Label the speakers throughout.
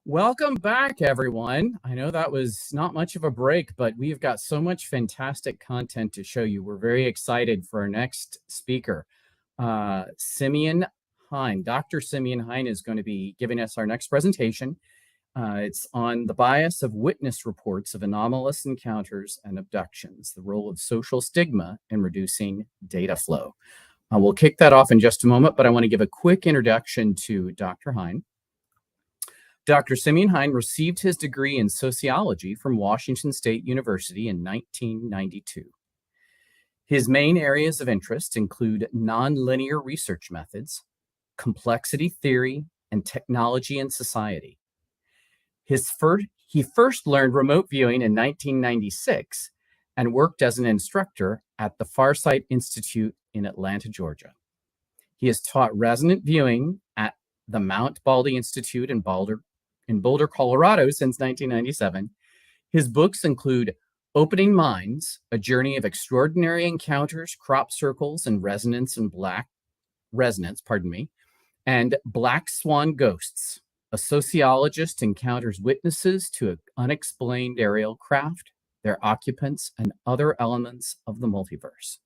Speaker 1: Welcome back, everyone. I know that was not much of a break, but we've got so much fantastic content to show you. We're very excited for our next speaker. Simeon Hein. Dr. Simeon Hein is going to be giving us our next presentation. It's on the bias of witness reports of anomalous encounters and abductions, the role of social stigma in reducing data flow. We'll kick that off in just a moment, but I want to give a quick introduction to Dr. Hein. Dr. Simeon Hein received his degree in sociology from Washington State University in 1992. His main areas of interest include nonlinear research methods, complexity theory, and technology and society. He first learned remote viewing in 1996 and worked as an instructor at the Farsight Institute in Atlanta, Georgia. He has taught resonant viewing at the Mount Baldy Institute in Boulder, Colorado since 1997. His books include Opening Minds, A Journey of Extraordinary Encounters, Crop Circles, and Resonance, and and Black Swan Ghosts. A sociologist encounters witnesses to unexplained aerial craft, their occupants, and other elements of the multiverse.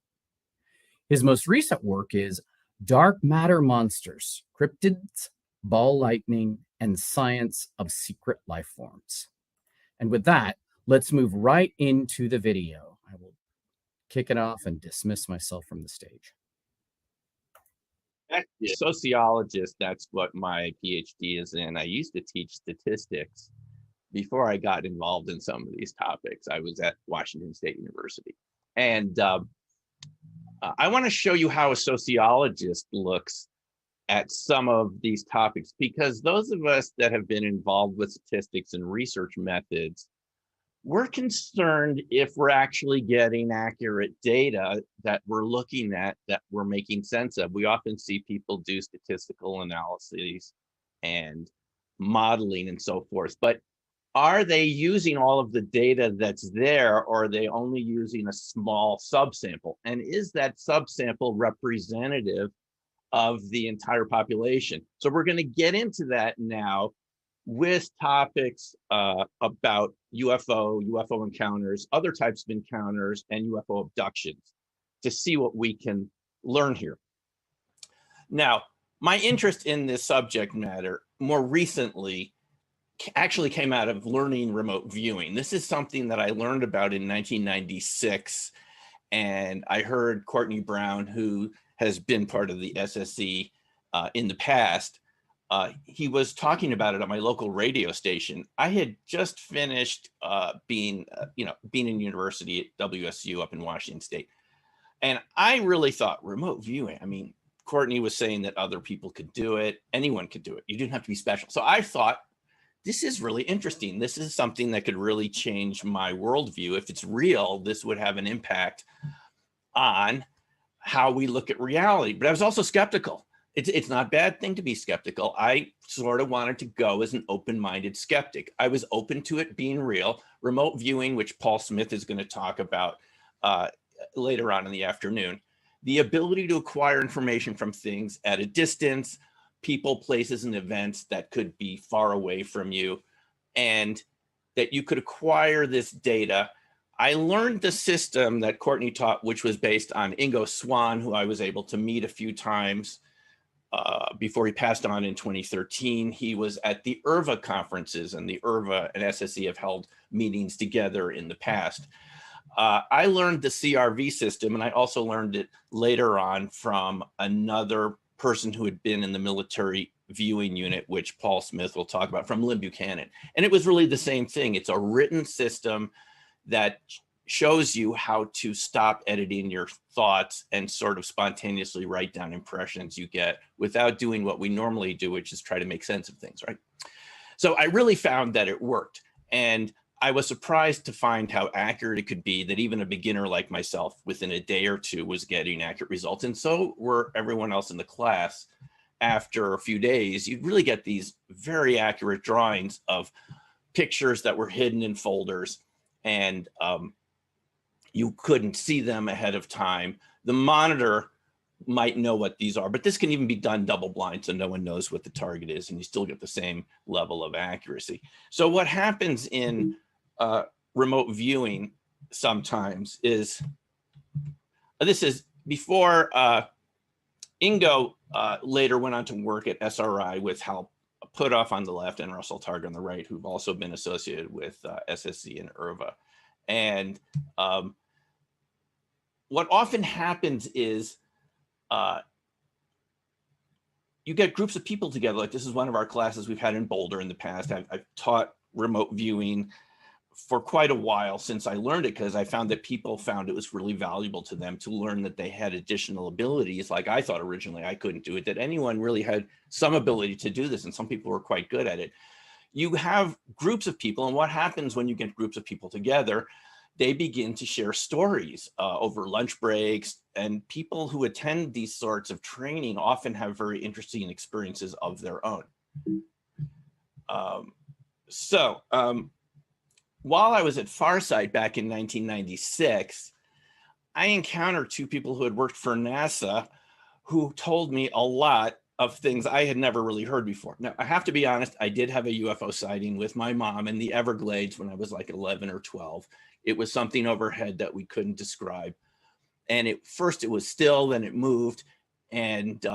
Speaker 1: His most recent work is Dark Matter Monsters, Cryptids, Ball Lightning, and Science of Secret Life Forms. And with that, let's move right into the video. I will kick it off and dismiss myself from the stage.
Speaker 2: Sociologist, that's what my PhD is in. I used to teach statistics before I got involved in some of these topics. I was at Washington State University. And I want to show you how a sociologist looks at some of these topics, because those of us that have been involved with statistics and research methods, we're concerned if we're actually getting accurate data that we're looking at, that we're making sense of. We often see people do statistical analyses and modeling and so forth, but are they using all of the data that's there, or are they only using a small subsample? And is that subsample representative of the entire population? So we're going to get into that now with topics about UFO encounters, other types of encounters, and UFO abductions, to see what we can learn here. Now, my interest in this subject matter more recently actually came out of learning remote viewing. This is something that I learned about in 1996, and I heard Courtney Brown, who has been part of the SSE in the past, he was talking about it at my local radio station. I had just finished being in university at WSU up in Washington State. And I really thought remote viewing, I mean, Courtney was saying that other people could do it. Anyone could do it. You didn't have to be special. So I thought, this is really interesting. This is something that could really change my worldview. If it's real, this would have an impact on how we look at reality. But I was also skeptical. It's not a bad thing to be skeptical. I sort of wanted to go as an open-minded skeptic. I was open to it being real. Remote viewing, which Paul Smith is going to talk about later on in the afternoon. The ability to acquire information from things at a distance, people, places, and events that could be far away from you, and that you could acquire this data. I learned the system that Courtney taught, which was based on Ingo Swann, who I was able to meet a few times before he passed on in 2013. He was at the IRVA conferences, and the IRVA and SSE have held meetings together in the past. I learned the CRV system, and I also learned it later on from another person who had been in the military viewing unit, which Paul Smith will talk about, from Lynn Buchanan. And it was really the same thing. It's a written system that shows you how to stop editing your thoughts and sort of spontaneously write down impressions you get without doing what we normally do, which is try to make sense of things, right? So I really found that it worked. And I was surprised to find how accurate it could be, that even a beginner like myself within a day or two was getting accurate results. And so were everyone else in the class. After a few days, you'd really get these very accurate drawings of pictures that were hidden in folders, and you couldn't see them ahead of time. The monitor might know what these are, but this can even be done double blind, so no one knows what the target is, and you still get the same level of accuracy. So what happens in remote viewing sometimes is, this is before Ingo later went on to work at SRI with Hal Puthoff on the left and Russell Targ on the right, who've also been associated with SSE and IRVA. And what often happens is you get groups of people together. Like, this is one of our classes we've had in Boulder in the past. I've taught remote viewing for quite a while since I learned it, because I found that people found it was really valuable to them to learn that they had additional abilities. Like I thought originally I couldn't do it, that anyone really had some ability to do this, and some people were quite good at it. You have groups of people, and what happens when you get groups of people together, they begin to share stories over lunch breaks, and people who attend these sorts of training often have very interesting experiences of their own. While I was at Farsight back in 1996, I encountered two people who had worked for NASA who told me a lot of things I had never really heard before. Now, I have to be honest, I did have a UFO sighting with my mom in the Everglades when I was like 11 or 12. It was something overhead that we couldn't describe. And first it was still, then it moved. And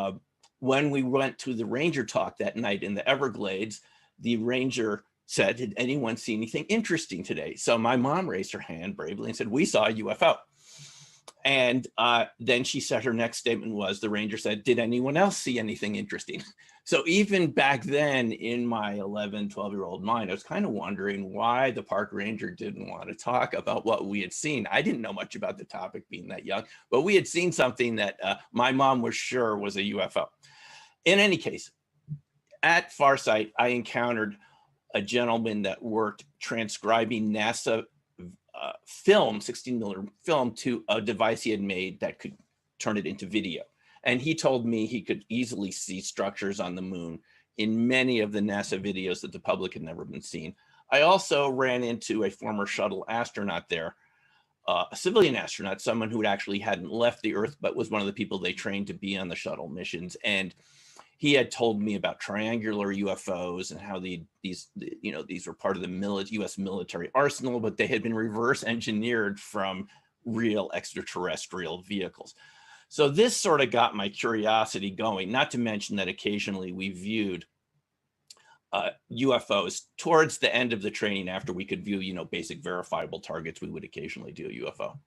Speaker 2: when we went to the ranger talk that night in the Everglades, the ranger said, "Did anyone see anything interesting today?" So my mom raised her hand bravely and said, "We saw a UFO." And then she said her next statement was, the ranger said, "Did anyone else see anything interesting?" So even back then in my 11, 12-year-old mind, I was kind of wondering why the park ranger didn't want to talk about what we had seen. I didn't know much about the topic being that young, but we had seen something that my mom was sure was a UFO. In any case, at Farsight, I encountered a gentleman that worked transcribing NASA film, 16mm film, to a device he had made that could turn it into video. And he told me he could easily see structures on the moon in many of the NASA videos that the public had never been seen. I also ran into a former shuttle astronaut there, a civilian astronaut, someone who actually hadn't left the Earth, but was one of the people they trained to be on the shuttle missions. And he had told me about triangular UFOs and how these were part of the U.S. military arsenal, but they had been reverse engineered from real extraterrestrial vehicles. So this sort of got my curiosity going, not to mention that occasionally we viewed UFOs towards the end of the training. After we could view, basic verifiable targets, we would occasionally do a UFO.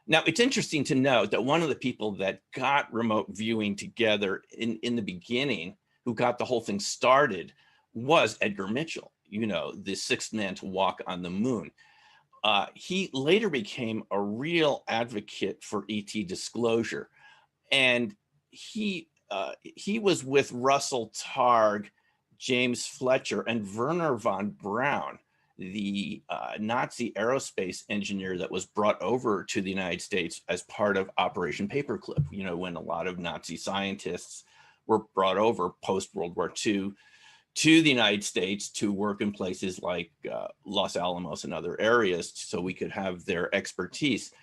Speaker 2: Now, it's interesting to note that one of the people that got remote viewing together in the beginning, who got the whole thing started, was Edgar Mitchell, the sixth man to walk on the moon. He later became a real advocate for ET disclosure. And he was with Russell Targ, James Fletcher, and Werner von Braun, the Nazi aerospace engineer that was brought over to the United States as part of Operation Paperclip, when a lot of Nazi scientists were brought over post-World War II to the United States to work in places like Los Alamos and other areas so we could have their expertise.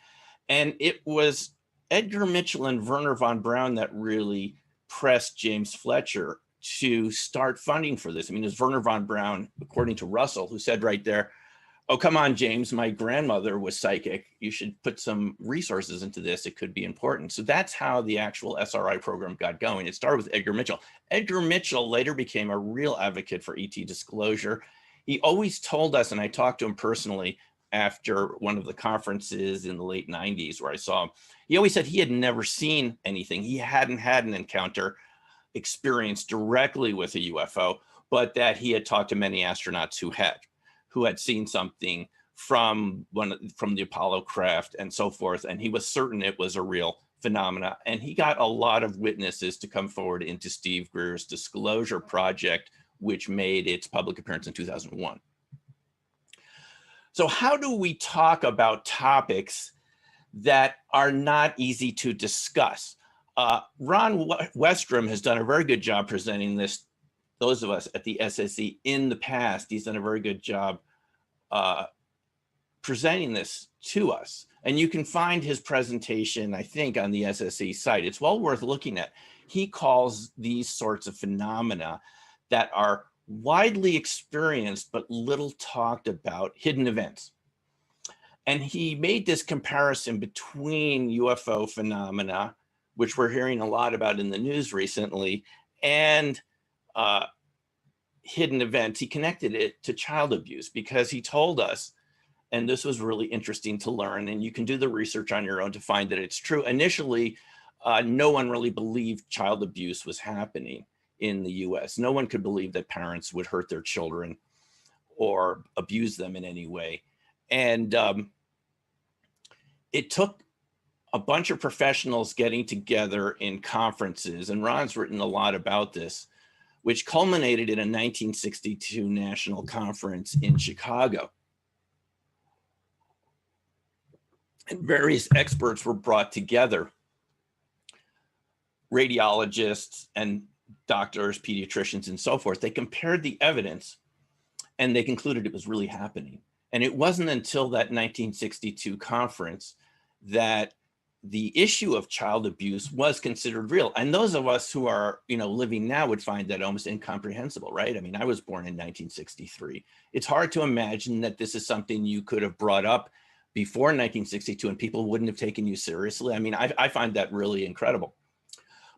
Speaker 2: And it was Edgar Mitchell and Werner von Braun that really pressed James Fletcher to start funding for this. I mean, it was Werner von Braun, according to Russell, who said right there, "Oh, come on, James, my grandmother was psychic. You should put some resources into this. It could be important." So that's how the actual SRI program got going. It started with Edgar Mitchell. Edgar Mitchell later became a real advocate for ET disclosure. He always told us, and I talked to him personally after one of the conferences in the late 90s where I saw him, he always said he had never seen anything. He hadn't had an encounter experience directly with a UFO, but that he had talked to many astronauts who had seen something from the Apollo craft and so forth, and he was certain it was a real phenomena. And he got a lot of witnesses to come forward into Steve Greer's Disclosure Project, which made its public appearance in 2001. So how do we talk about topics that are not easy to discuss? Ron Westrom has done a very good job presenting this. Those of us at the SSE in the past, he's done a very good job presenting this to us. And you can find his presentation, I think, on the SSE site. It's well worth looking at. He calls these sorts of phenomena that are widely experienced but little talked about hidden events. And he made this comparison between UFO phenomena, which we're hearing a lot about in the news recently, and hidden events. He connected it to child abuse because he told us, and this was really interesting to learn, and you can do the research on your own to find that it's true. Initially, no one really believed child abuse was happening in the US. No one could believe that parents would hurt their children or abuse them in any way. And it took a bunch of professionals getting together in conferences, and Ron's written a lot about this, which culminated in a 1962 national conference in Chicago. And various experts were brought together, radiologists and doctors, pediatricians, and so forth. They compared the evidence and they concluded it was really happening. And it wasn't until that 1962 conference that the issue of child abuse was considered real. And those of us who are, living now would find that almost incomprehensible, right? I mean, I was born in 1963. It's hard to imagine that this is something you could have brought up before 1962 and people wouldn't have taken you seriously. I mean, I find that really incredible.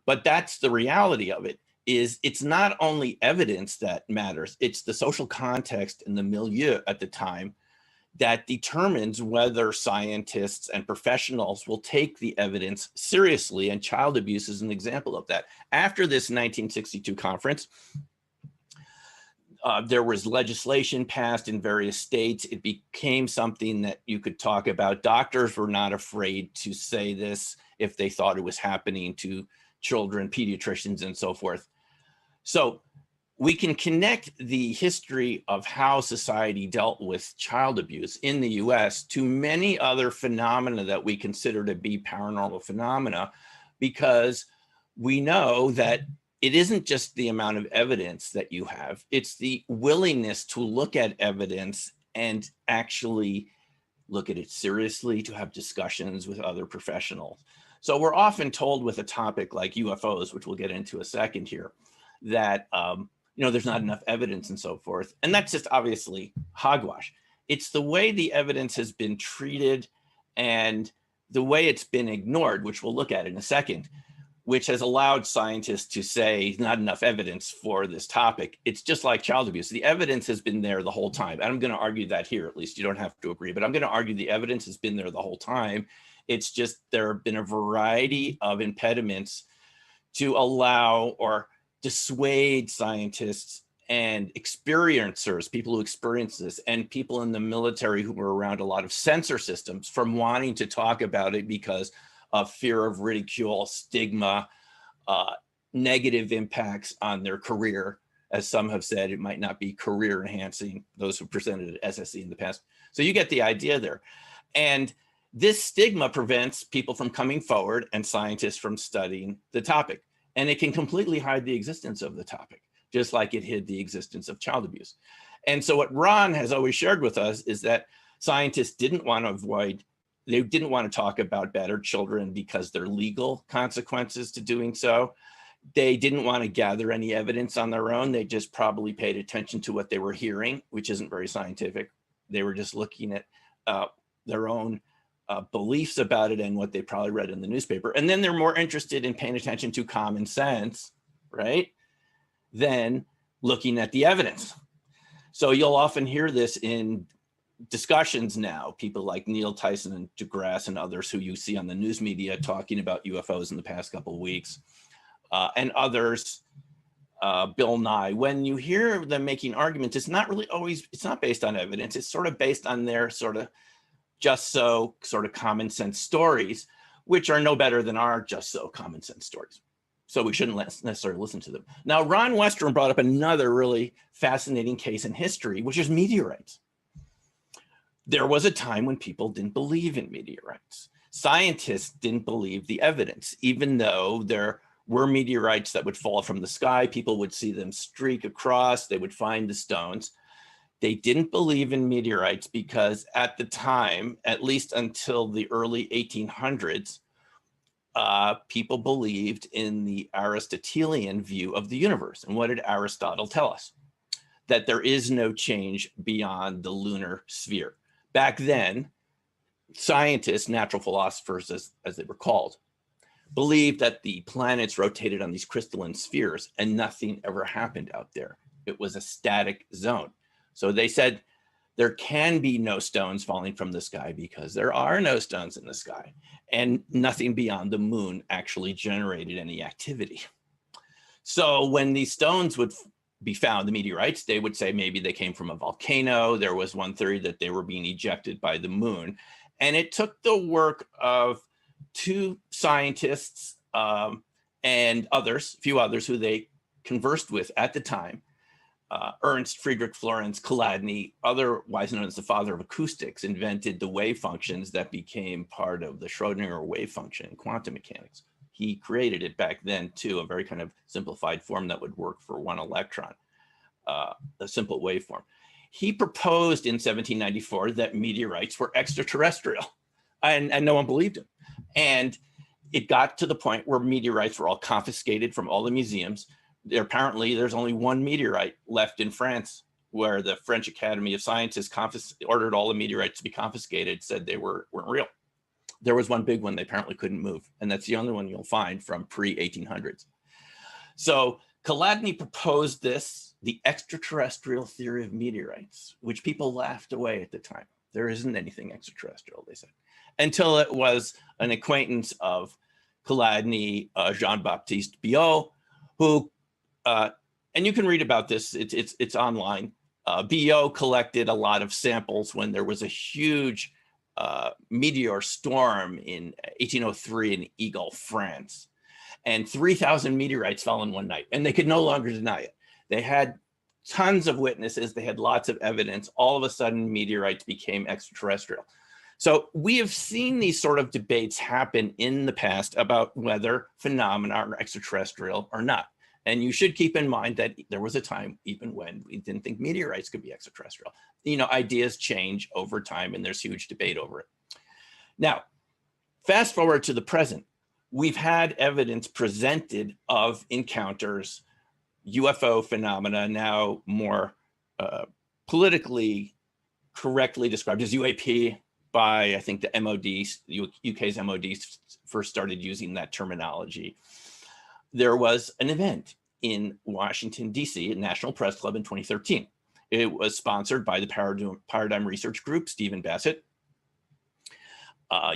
Speaker 2: But that's the reality of it, is it's not only evidence that matters, it's the social context and the milieu at the time that determines whether scientists and professionals will take the evidence seriously, and child abuse is an example of that. After this 1962 conference, there was legislation passed in various states. It became something that you could talk about. Doctors were not afraid to say this if they thought it was happening to children, pediatricians, and so forth. So we can connect the history of how society dealt with child abuse in the US to many other phenomena that we consider to be paranormal phenomena, because we know that it isn't just the amount of evidence that you have, it's the willingness to look at evidence and actually look at it seriously, to have discussions with other professionals. So we're often told with a topic like UFOs, which we'll get into a second here, that there's not enough evidence and so forth. And that's just obviously hogwash. It's the way the evidence has been treated and the way it's been ignored, which we'll look at in a second, which has allowed scientists to say not enough evidence for this topic. It's just like child abuse. The evidence has been there the whole time. And I'm going to argue that here, at least you don't have to agree, but I'm going to argue the evidence has been there the whole time. It's just there have been a variety of impediments to allow or dissuade scientists and experiencers, people who experience this, and people in the military who were around a lot of censor systems from wanting to talk about it because of fear of ridicule, stigma, negative impacts on their career. As some have said, it might not be career enhancing, those who presented at SSE in the past. So you get the idea there. And this stigma prevents people from coming forward and scientists from studying the topic. And it can completely hide the existence of the topic, just like it hid the existence of child abuse. And so what Ron has always shared with us is that scientists didn't want to avoid, they didn't want to talk about battered children because there are legal consequences to doing so. They didn't want to gather any evidence on their own. They just probably paid attention to what they were hearing, which isn't very scientific. They were just looking at their own beliefs about it and what they probably read in the newspaper. And then they're more interested in paying attention to common sense, right, than looking at the evidence. So you'll often hear this in discussions now, people like Neil Tyson and deGrasse and others who you see on the news media talking about UFOs in the past couple of weeks, and others, Bill Nye. When you hear them making arguments, it's not really always, it's not based on evidence. It's sort of based on their sort of just so sort of common sense stories, which are no better than our just so common sense stories. So we shouldn't necessarily listen to them. Now, Ron Westrom brought up another really fascinating case in history, which is meteorites. There was a time when people didn't believe in meteorites. Scientists didn't believe the evidence, even though there were meteorites that would fall from the sky. People would see them streak across, they would find the stones. They didn't believe in meteorites because at the time, at least until the early 1800s, people believed in the Aristotelian view of the universe. And what did Aristotle tell us? That there is no change beyond the lunar sphere. Back then, scientists, natural philosophers, as they were called, believed that the planets rotated on these crystalline spheres and nothing ever happened out there. It was a static zone. So they said there can be no stones falling from the sky because there are no stones in the sky, and nothing beyond the moon actually generated any activity. So when these stones would be found, the meteorites, they would say maybe they came from a volcano. There was one theory that they were being ejected by the moon. And it took the work of two scientists and others, a few others who they conversed with at the time, Ernst Friedrich Florenz Chladni, otherwise known as the father of acoustics, invented the wave functions that became part of the Schrodinger wave function in quantum mechanics. He created it back then too, a very kind of simplified form that would work for one electron, a simple waveform. He proposed in 1794 that meteorites were extraterrestrial, and no one believed him. And it got to the point where meteorites were all confiscated from all the museums. Apparently, there's only one meteorite left in France, where the French Academy of Sciences ordered all the meteorites to be confiscated, said they weren't real. There was one big one they apparently couldn't move, and that's the only one you'll find from pre-1800s. So Chladni proposed this, the extraterrestrial theory of meteorites, which people laughed away at the time. There isn't anything extraterrestrial, they said, until it was an acquaintance of Chladni, Jean-Baptiste Biot, who, and you can read about this, it's online. Biot collected a lot of samples when there was a huge meteor storm in 1803 in Eagle, France. And 3,000 meteorites fell in one night, and they could no longer deny it. They had tons of witnesses. They had lots of evidence. All of a sudden, meteorites became extraterrestrial. So we have seen these sort of debates happen in the past about whether phenomena are extraterrestrial or not. And you should keep in mind that there was a time even when we didn't think meteorites could be extraterrestrial. You know, ideas change over time, and there's huge debate over it. Now, fast forward to the present. We've had evidence presented of encounters, UFO phenomena, now more politically correctly described as UAP by, I think, the MOD, UK's MOD first started using that terminology. There was an event in Washington, D.C. at National Press Club in 2013. It was sponsored by the Paradigm Research Group, Stephen Bassett.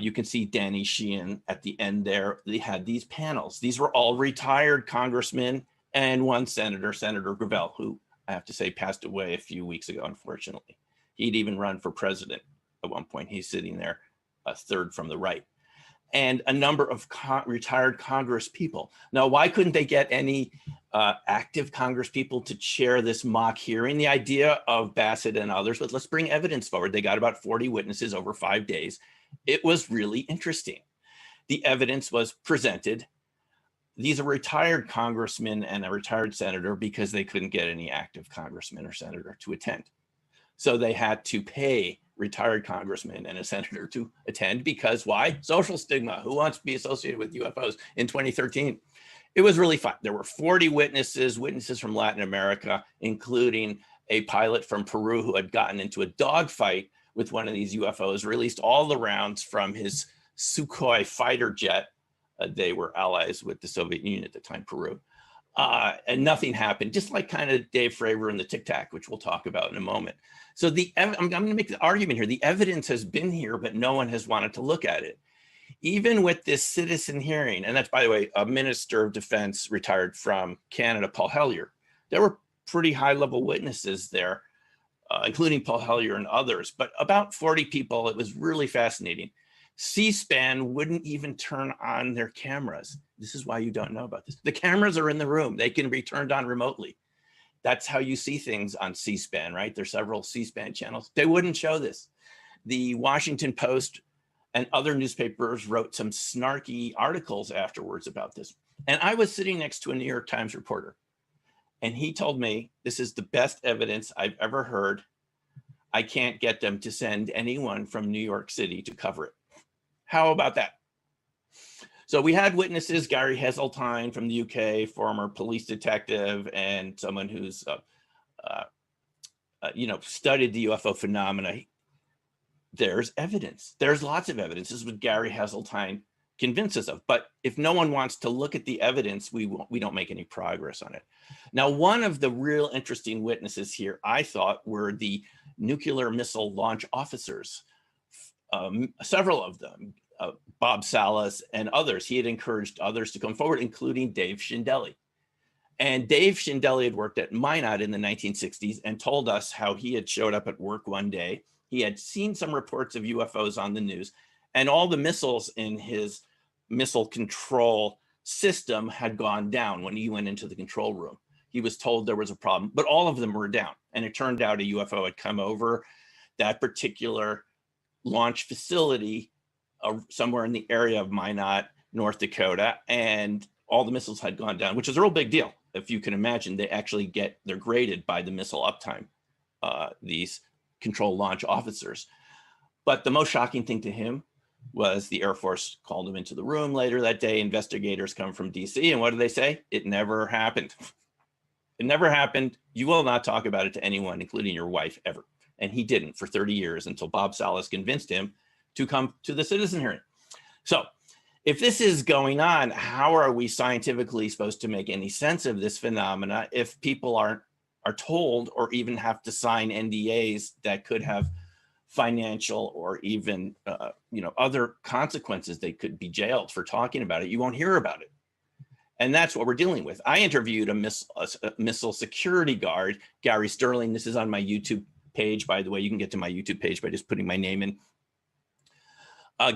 Speaker 2: You can see Danny Sheehan at the end there. They had these panels. These were all retired congressmen and one senator, Senator Gravel, who I have to say passed away a few weeks ago, unfortunately. He'd even run for president at one point. He's sitting there, a third from the right. And a number of retired Congress people. Now, why couldn't they get any active Congress people to chair this mock hearing? The idea of Bassett and others was, let's bring evidence forward. They got about 40 witnesses over 5 days. It was really interesting. The evidence was presented. These are retired congressmen and a retired senator because they couldn't get any active congressman or senator to attend. So they had to pay retired congressman and a senator to attend because why? Social stigma. Who wants to be associated with UFOs in 2013? It was really fun. There were 40 witnesses from Latin America, including a pilot from Peru who had gotten into a dogfight with one of these UFOs, released all the rounds from his Sukhoi fighter jet. They were allies with the Soviet Union at the time, Peru. And nothing happened, just like kind of Dave Fravor and the Tic Tac, which we'll talk about in a moment. So I'm going to make the argument here. The evidence has been here, but no one has wanted to look at it. Even with this citizen hearing, and that's, by the way, a Minister of Defense retired from Canada, Paul Hellyer. There were pretty high-level witnesses there, including Paul Hellyer and others, but about 40 people. It was really fascinating. C-SPAN wouldn't even turn on their cameras. This is why you don't know about this. The cameras are in the room. They can be turned on remotely. That's how you see things on C-SPAN, right? There's several C-SPAN channels. They wouldn't show this. The Washington Post and other newspapers wrote some snarky articles afterwards about this. And I was sitting next to a New York Times reporter, and he told me, this is the best evidence I've ever heard I can't get them to send anyone from New York City to cover it. How about that? So we had witnesses, Gary Heseltine from the UK, former police detective, and someone who's studied the UFO phenomena. There's evidence. There's lots of evidence. This is what Gary Heseltine convinced us of. But if no one wants to look at the evidence, we don't make any progress on it. Now, one of the real interesting witnesses here, I thought, were the nuclear missile launch officers. Several of them, Bob Salas and others. He had encouraged others to come forward, including Dave Schindele. And Dave Schindele had worked at Minot in the 1960s and told us how he had showed up at work one day. He had seen some reports of UFOs on the news, and all the missiles in his missile control system had gone down when he went into the control room. He was told there was a problem, but all of them were down. And it turned out a UFO had come over that particular launch facility somewhere in the area of Minot, North Dakota, and all the missiles had gone down, which is a real big deal. If you can imagine, they're graded by the missile uptime, these control launch officers. But the most shocking thing to him was the Air Force called him into the room later that day. Investigators come from DC, and what do they say? It never happened. It never happened. You will not talk about it to anyone, including your wife, ever. And he didn't for 30 years until Bob Salas convinced him to come to the citizen hearing. So if this is going on, how are we scientifically supposed to make any sense of this phenomena if people are told or even have to sign NDAs that could have financial or even other consequences? They could be jailed for talking about it. You won't hear about it. And that's what we're dealing with. I interviewed a missile security guard, Gary Sterling. This is on my YouTube page, by the way. You can get to my YouTube page by just putting my name in.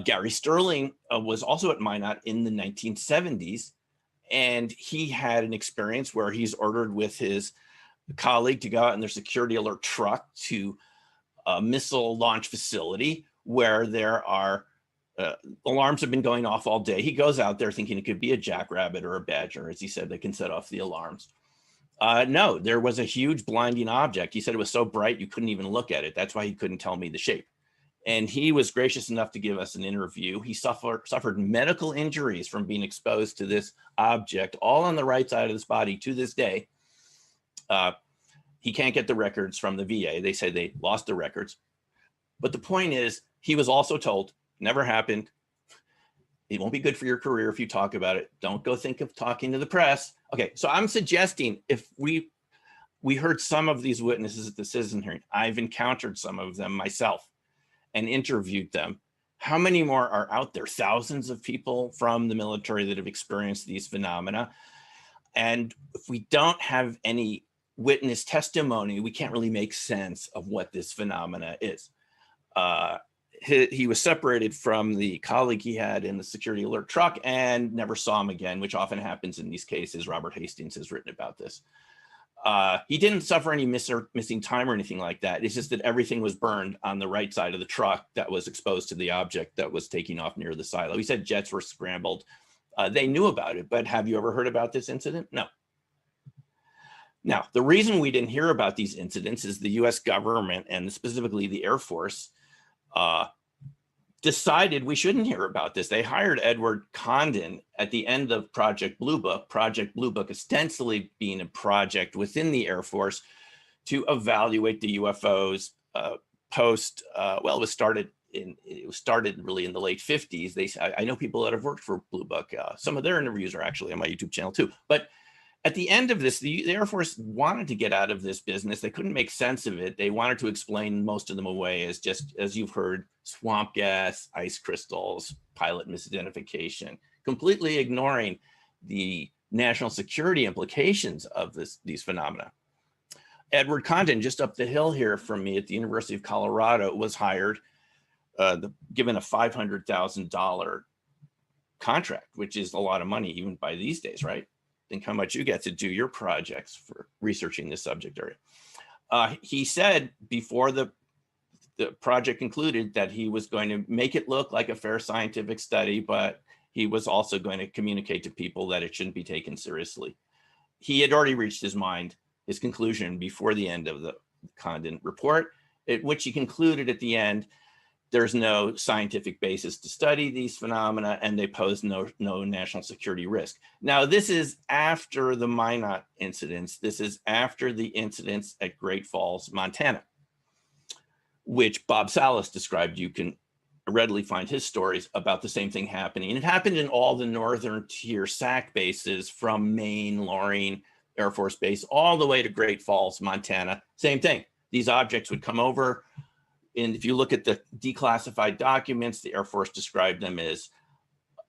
Speaker 2: Gary Sterling was also at Minot in the 1970s, and he had an experience where he's ordered with his colleague to go out in their security alert truck to a missile launch facility where there are alarms have been going off all day. He goes out there thinking it could be a jackrabbit or a badger, as he said, that can set off the alarms. No, there was a huge blinding object. He said it was so bright you couldn't even look at it. That's why he couldn't tell me the shape. And he was gracious enough to give us an interview. He suffered medical injuries from being exposed to this object, all on the right side of his body to this day. He can't get the records from the VA. They say they lost the records. But the point is, he was also told, never happened. It won't be good for your career if you talk about it. Don't go think of talking to the press. Okay, so I'm suggesting if we heard some of these witnesses at the citizen hearing, I've encountered some of them myself and interviewed them. How many more are out there? Thousands of people from the military that have experienced these phenomena. And if we don't have any witness testimony, we can't really make sense of what this phenomena is. He was separated from the colleague he had in the security alert truck and never saw him again, which often happens in these cases. Robert Hastings has written about this. He didn't suffer any missing time or anything like that. It's just that everything was burned on the right side of the truck that was exposed to the object that was taking off near the silo. He said jets were scrambled. They knew about it, but have you ever heard about this incident? No. Now, the reason we didn't hear about these incidents is the US government, and specifically the Air Force, decided we shouldn't hear about this. They hired Edward Condon at the end of Project Blue Book. Project Blue Book ostensibly being a project within the Air Force to evaluate the UFOs post. It was started really in the late 50s. I know people that have worked for Blue Book. Some of their interviews are actually on my YouTube channel too. But at the end of this, the Air Force wanted to get out of this business. They couldn't make sense of it. They wanted to explain most of them away as just, as you've heard, swamp gas, ice crystals, pilot misidentification, completely ignoring the national security implications of these phenomena. Edward Condon, just up the hill here from me at the University of Colorado, was hired, given a $500,000 contract, which is a lot of money even by these days, right? Think how much you get to do your projects for researching this subject area. He said before the project concluded that he was going to make it look like a fair scientific study, but he was also going to communicate to people that it shouldn't be taken seriously. He had already reached his conclusion before the end of the Condon report, which he concluded at the end, there's no scientific basis to study these phenomena, and they pose no national security risk. Now, this is after the Minot incidents. This is after the incidents at Great Falls, Montana, which Bob Salas described. You can readily find his stories about the same thing happening. And it happened in all the northern tier SAC bases from Maine, Loring Air Force Base, all the way to Great Falls, Montana. Same thing. These objects would come over. And if you look at the declassified documents, the Air Force described them as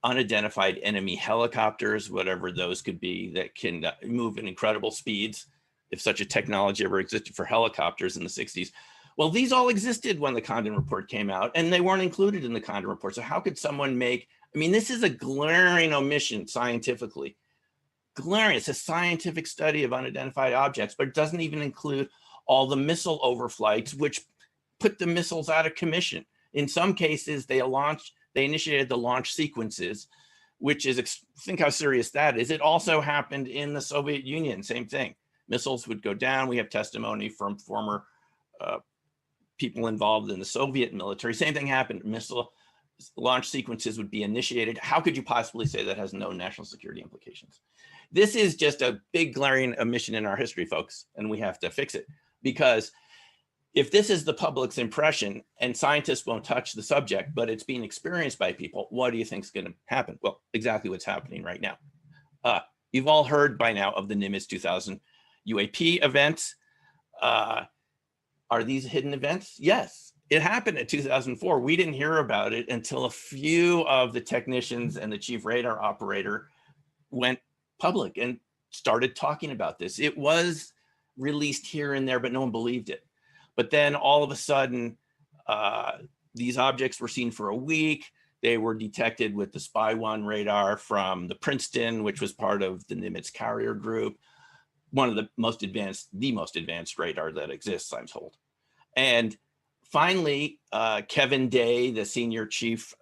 Speaker 2: unidentified enemy helicopters, whatever those could be, that can move at incredible speeds, if such a technology ever existed for helicopters in the 60s. Well, these all existed when the Condon Report came out, and they weren't included in the Condon Report. So how could someone make, I mean, this is a glaring omission scientifically. Glaring, it's a scientific study of unidentified objects, but it doesn't even include all the missile overflights, which put the missiles out of commission. In some cases, they initiated the launch sequences, which is, think how serious that is. It also happened in the Soviet Union, same thing. Missiles would go down. We have testimony from former people involved in the Soviet military. Same thing happened. Missile launch sequences would be initiated. How could you possibly say that has no national security implications? This is just a big glaring omission in our history, folks, and we have to fix it. Because if this is the public's impression and scientists won't touch the subject, but it's being experienced by people, what do you think is going to happen? Well, exactly what's happening right now. You've all heard by now of the Nimitz 2000 UAP events. Are these hidden events? Yes, it happened in 2004. We didn't hear about it until a few of the technicians and the chief radar operator went public and started talking about this. It was released here and there, but no one believed it. But then all of a sudden, these objects were seen for a week. They were detected with the Spy-1 radar from the Princeton, which was part of the Nimitz carrier group, one of the most advanced radar that exists, I'm told. And finally, Kevin Day, the senior chief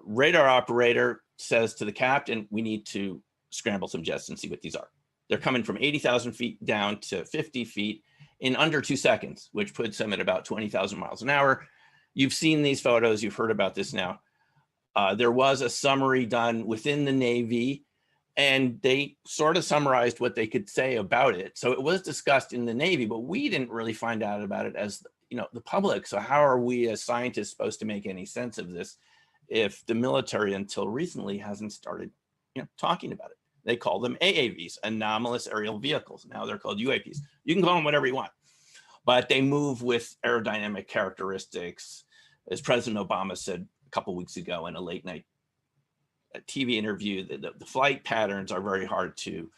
Speaker 2: radar operator, says to the captain, we need to scramble some jets and see what these are. They're coming from 80,000 feet down to 50 feet in under 2 seconds, which puts them at about 20,000 miles an hour. You've seen these photos, you've heard about this now. There was a summary done within the Navy, and they sort of summarized what they could say about it. So it was discussed in the Navy, but we didn't really find out about it as, you know, the public. So how are we as scientists supposed to make any sense of this if the military until recently hasn't started, you know, talking about it? They call them AAVs, anomalous aerial vehicles. Now they're called UAPs. You can call them whatever you want, but they move with aerodynamic characteristics. As President Obama said a couple weeks ago in a late night TV interview, the flight patterns are very hard to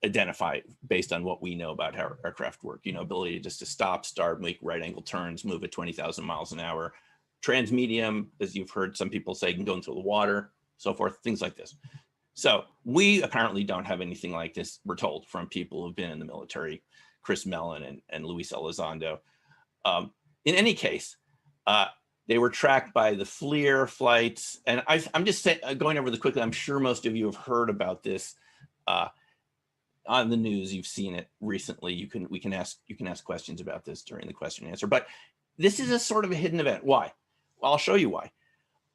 Speaker 2: identify based on what we know about how aircraft work. You know, ability just to stop, start, make right angle turns, move at 20,000 miles an hour. Transmedium, as you've heard some people say, can go into the water, so forth, things like this. So we apparently don't have anything like this, we're told, from people who've been in the military, Chris Mellon and Luis Elizondo. In any case, they were tracked by the FLIR flights. And I'm just going over this quickly. I'm sure most of you have heard about this on the news. You've seen it recently. You can ask questions about this during the question and answer. But this is a sort of a hidden event. Why? Well, I'll show you why.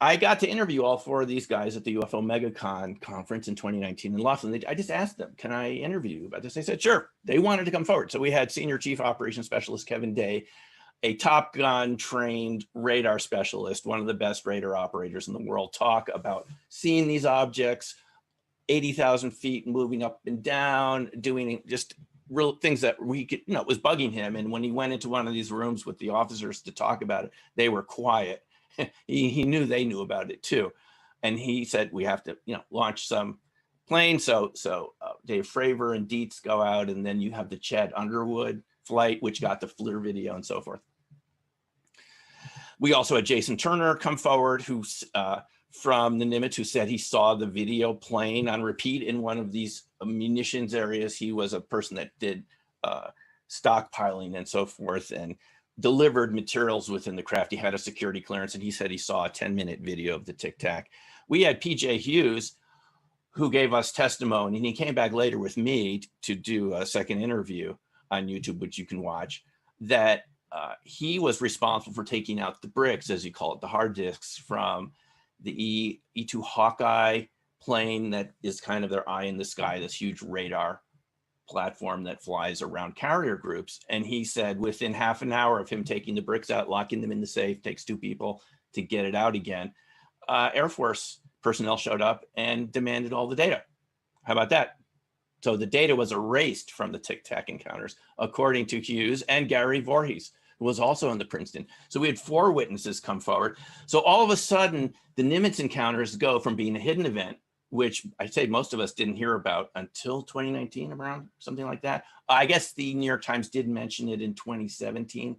Speaker 2: I got to interview all 4 of these guys at the UFO MegaCon conference in 2019 in Lovelace. I just asked them, can I interview you about this? They said, sure. They wanted to come forward. So we had Senior Chief Operations Specialist Kevin Day, a Top Gun trained radar specialist, one of the best radar operators in the world, talk about seeing these objects 80,000 feet moving up and down, doing just real things that we could, you know, was bugging him. And when he went into one of these rooms with the officers to talk about it, they were quiet. He knew they knew about it too. And he said, we have to, you know, launch some planes. So Dave Fravor and Dietz go out, and then you have the Chad Underwood flight, which got the FLIR video and so forth. We also had Jason Turner come forward, who's from the Nimitz, who said he saw the video playing on repeat in one of these munitions areas. He was a person that did stockpiling and so forth, and delivered materials within the craft. He had a security clearance, and he said he saw a 10-minute video of the Tic Tac. We had PJ Hughes, who gave us testimony, and he came back later with me to do a second interview on YouTube, which you can watch, that he was responsible for taking out the bricks, as you call it, the hard disks from the E2 Hawkeye plane that is kind of their eye in the sky, this huge radar platform that flies around carrier groups. And he said within half an hour of him taking the bricks out, locking them in the safe, takes 2 people to get it out again, Air Force personnel showed up and demanded all the data. How about that? So the data was erased from the Tic Tac encounters, according to Hughes and Gary Voorhees, who was also in the Princeton. So we had 4 witnesses come forward. So all of a sudden, the Nimitz encounters go from being a hidden event, which I'd say most of us didn't hear about until 2019, around something like that. I guess the New York Times did mention it in 2017.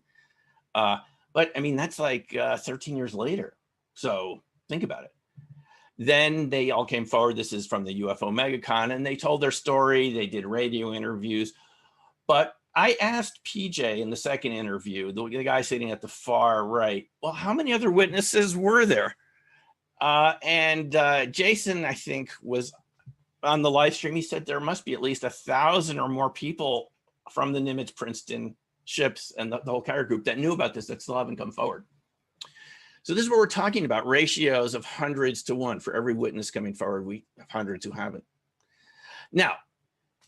Speaker 2: But I mean, that's like 13 years later. So think about it. Then they all came forward. This is from the UFO MegaCon, and they told their story. They did radio interviews. But I asked PJ in the second interview, the guy sitting at the far right, well, how many other witnesses were there? And Jason, I think, was on the live stream. He said there must be at least 1,000 or more people from the Nimitz Princeton ships and the whole carrier group that knew about this that still haven't come forward. So this is what we're talking about, ratios of hundreds to 1. For every witness coming forward, we have hundreds who haven't. Now,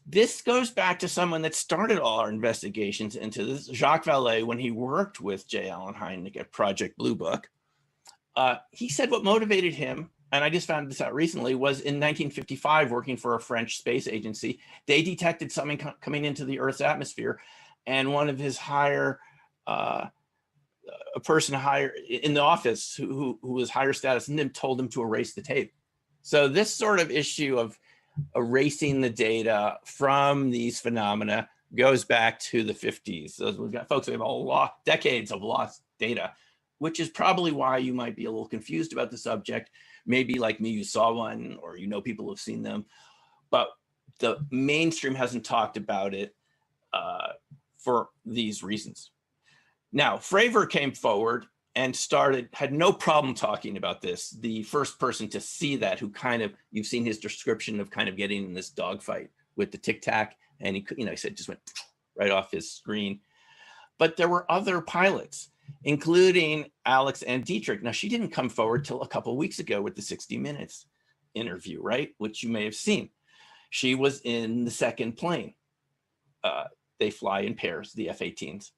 Speaker 2: this goes back to someone that started all our investigations into this, Jacques Vallée, when he worked with J. Allen Hynek at Project Blue Book. He said what motivated him, and I just found this out recently, was in 1955, working for a French space agency, they detected something coming into the Earth's atmosphere, and one of his a person higher in the office who was higher status than him told him to erase the tape. So this sort of issue of erasing the data from these phenomena goes back to the 50s. So we've got folks who have decades of lost data, which is probably why you might be a little confused about the subject. Maybe like me, you saw one, or you know people have seen them, but the mainstream hasn't talked about it for these reasons. Now, Fravor came forward and had no problem talking about this. The first person to see that, who kind of, you've seen his description of kind of getting in this dogfight with the Tic Tac, and he said just went right off his screen. But there were other pilots, including Alex and Dietrich. Now, she didn't come forward till a couple of weeks ago with the 60 Minutes interview, right? Which you may have seen. She was in the second plane. They fly in pairs, the F-18s.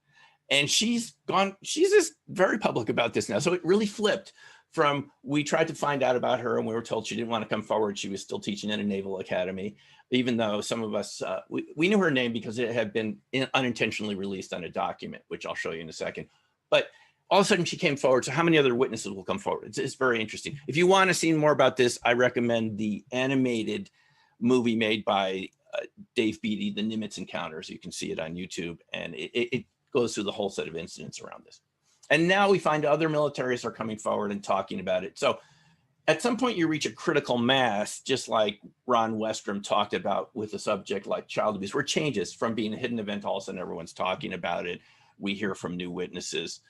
Speaker 2: And she's just very public about this now. So it really flipped from, we tried to find out about her and we were told she didn't want to come forward. She was still teaching at a naval academy, even though some of us, we knew her name because it had been unintentionally released on a document, which I'll show you in a second. But all of a sudden she came forward. So how many other witnesses will come forward? It's very interesting. If you want to see more about this, I recommend the animated movie made by Dave Beatty, The Nimitz Encounters. You can see it on YouTube, and it goes through the whole set of incidents around this. And now we find other militaries are coming forward and talking about it. So at some point you reach a critical mass, just like Ron Westrom talked about with a subject like child abuse, where it changes from being a hidden event, all of a sudden everyone's talking about it. We hear from new witnesses.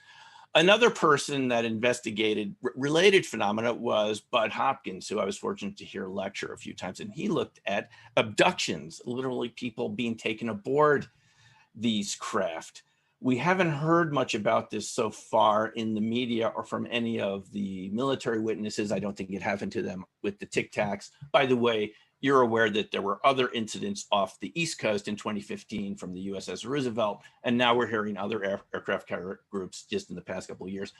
Speaker 2: Another person that investigated related phenomena was Bud Hopkins, who I was fortunate to hear lecture a few times. And he looked at abductions, literally people being taken aboard these craft. We haven't heard much about this so far in the media or from any of the military witnesses. I don't think it happened to them with the Tic Tacs. By the way, you're aware that there were other incidents off the East Coast in 2015 from the USS Roosevelt, and now we're hearing other aircraft carrier groups just in the past couple of years.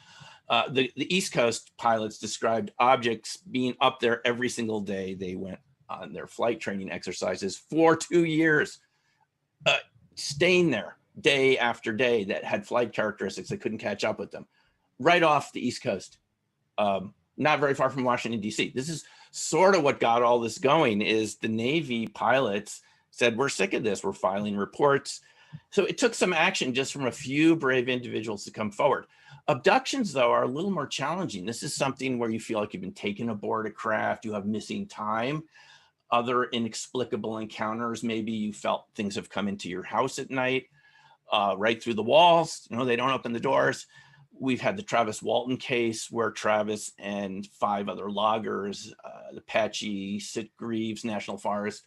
Speaker 2: The East Coast pilots described objects being up there every single day. They went on their flight training exercises for 2 years, staying there day after day, that had flight characteristics that couldn't catch up with them, right off the East Coast, not very far from Washington, D.C. This is sort of what got all this going, is the Navy pilots said, we're sick of this, we're filing reports. So it took some action just from a few brave individuals to come forward. Abductions, though, are a little more challenging. This is something where you feel like you've been taken aboard a craft, you have missing time, other inexplicable encounters. Maybe you felt things have come into your house at night, right through the walls. They don't open the doors. We've had the Travis Walton case where Travis and 5 other loggers, the Apache Sitgreaves National Forest,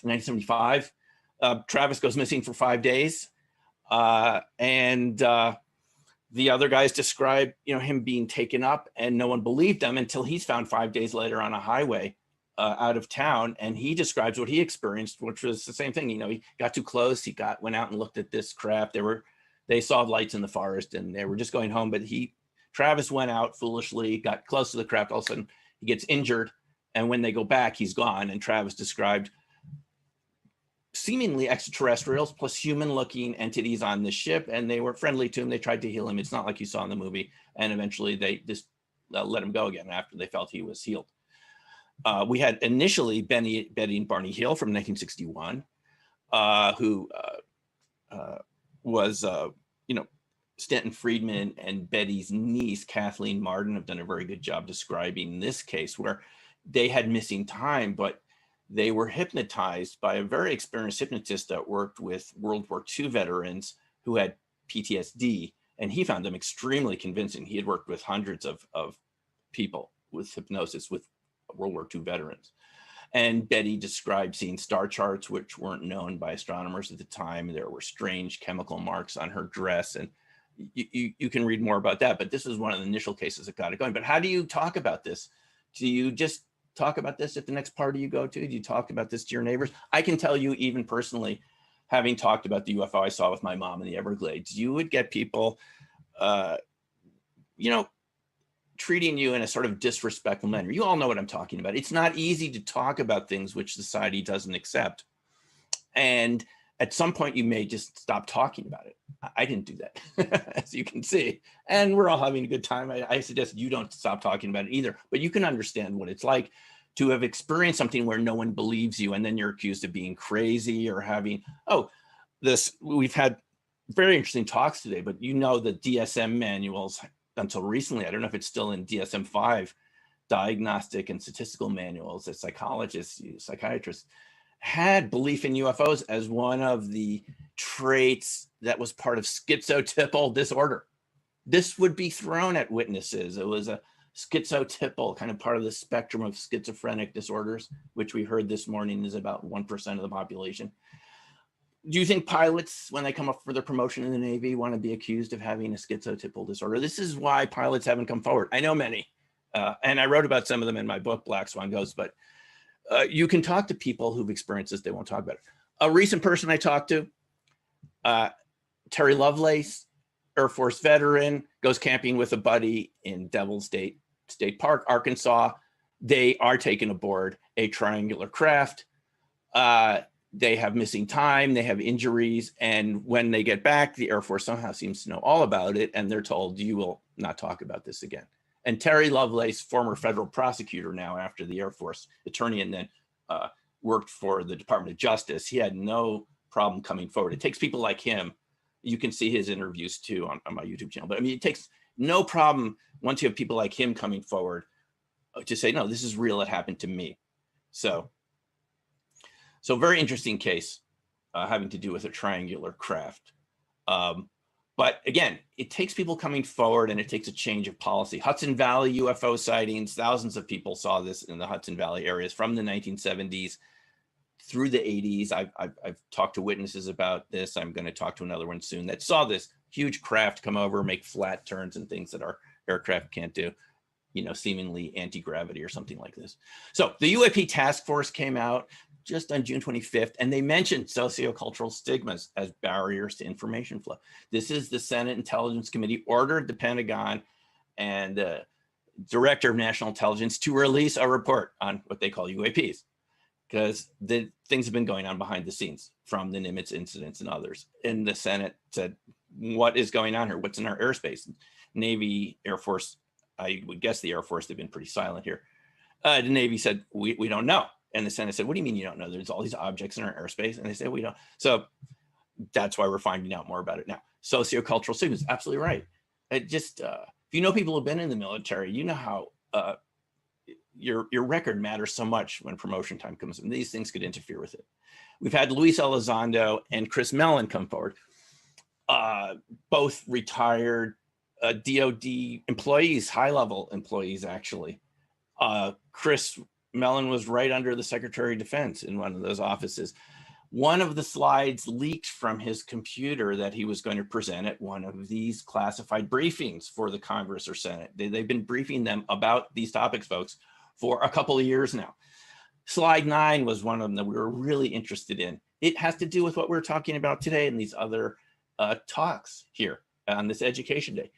Speaker 2: in 1975, Travis goes missing for 5 days. And The other guys describe, him being taken up, and no one believed them until he's found 5 days later on a highway out of town, and he describes what he experienced, which was the same thing. He got too close. He went out and looked at this craft. They saw lights in the forest, and they were just going home. But Travis went out foolishly, got close to the craft. All of a sudden, he gets injured, and when they go back, he's gone. And Travis described seemingly extraterrestrials plus human-looking entities on the ship, and they were friendly to him. They tried to heal him. It's not like you saw in the movie. And eventually, they just let him go again after they felt he was healed. We had initially Betty and Barney Hill from 1961, who was, Stanton Friedman and Betty's niece, Kathleen Martin, have done a very good job describing this case where they had missing time, but they were hypnotized by a very experienced hypnotist that worked with World War II veterans who had PTSD, and he found them extremely convincing. He had worked with hundreds of people with hypnosis with World War II veterans. And Betty described seeing star charts, which weren't known by astronomers at the time. There were strange chemical marks on her dress, and you can read more about that. But this was one of the initial cases that got it going. But how do you talk about this? Do you just talk about this at the next party you go to? Do you talk about this to your neighbors? I can tell you, even personally, having talked about the UFO I saw with my mom in the Everglades, you would get people, treating you in a sort of disrespectful manner. You all know what I'm talking about. It's not easy to talk about things which society doesn't accept. And at some point, you may just stop talking about it. I didn't do that, as you can see. And we're all having a good time. I suggest you don't stop talking about it either. But you can understand what it's like to have experienced something where no one believes you, and then you're accused of being crazy or having, we've had very interesting talks today, but the DSM manuals until recently, I don't know if it's still in DSM-5, diagnostic and statistical manuals that psychologists use, psychiatrists, had belief in UFOs as one of the traits that was part of schizotypal disorder. This would be thrown at witnesses. It was a schizotypal, kind of part of the spectrum of schizophrenic disorders, which we heard this morning is about 1% of the population. Do you think pilots, when they come up for their promotion in the Navy, want to be accused of having a schizotypal disorder? This is why pilots haven't come forward. I know many, and I wrote about some of them in my book, Black Swan Ghosts, but you can talk to people who've experienced this. They won't talk about it. A recent person I talked to, Terry Lovelace, Air Force veteran, goes camping with a buddy in Devil State Park, Arkansas. They are taken aboard a triangular craft. They have missing time, they have injuries, and when they get back, the Air Force somehow seems to know all about it, and they're told, you will not talk about this again. And Terry Lovelace, former federal prosecutor now after the Air Force attorney, and then worked for the Department of Justice, he had no problem coming forward. It takes people like him. You can see his interviews too on my YouTube channel. But I mean, it takes no problem once you have people like him coming forward to say, no, this is real, it happened to me. So very interesting case having to do with a triangular craft. But again, it takes people coming forward, and it takes a change of policy. Hudson Valley UFO sightings, thousands of people saw this in the Hudson Valley areas from the 1970s through the 80s. I've talked to witnesses about this. I'm going to talk to another one soon that saw this huge craft come over, make flat turns and things that our aircraft can't do, seemingly anti-gravity or something like this. So the UAP task force came out just on June 25th, and they mentioned sociocultural stigmas as barriers to information flow. This is the Senate Intelligence Committee ordered the Pentagon and the Director of National Intelligence to release a report on what they call UAPs, because the things have been going on behind the scenes from the Nimitz incidents and others. And the Senate said, what is going on here? What's in our airspace? Navy, Air Force, I would guess the Air Force, they've been pretty silent here. The Navy said, we don't know. And the Senate said, what do you mean you don't know? There's all these objects in our airspace. And they said, we don't. So that's why we're finding out more about it now. Sociocultural stigmas, absolutely right. It just, if you know people who've been in the military, you know how your record matters so much when promotion time comes, and these things could interfere with it. We've had Luis Elizondo and Chris Mellon come forward, both retired DOD employees, high-level employees, actually. Chris Mellon was right under the Secretary of Defense in one of those offices. one of the slides leaked from his computer that he was going to present at one of these classified briefings for the Congress or Senate. They've been briefing them about these topics, folks, for a couple of years now. Slide 9 was one of them that we were really interested in. It has to do with what we're talking about today in these other talks here on this education day.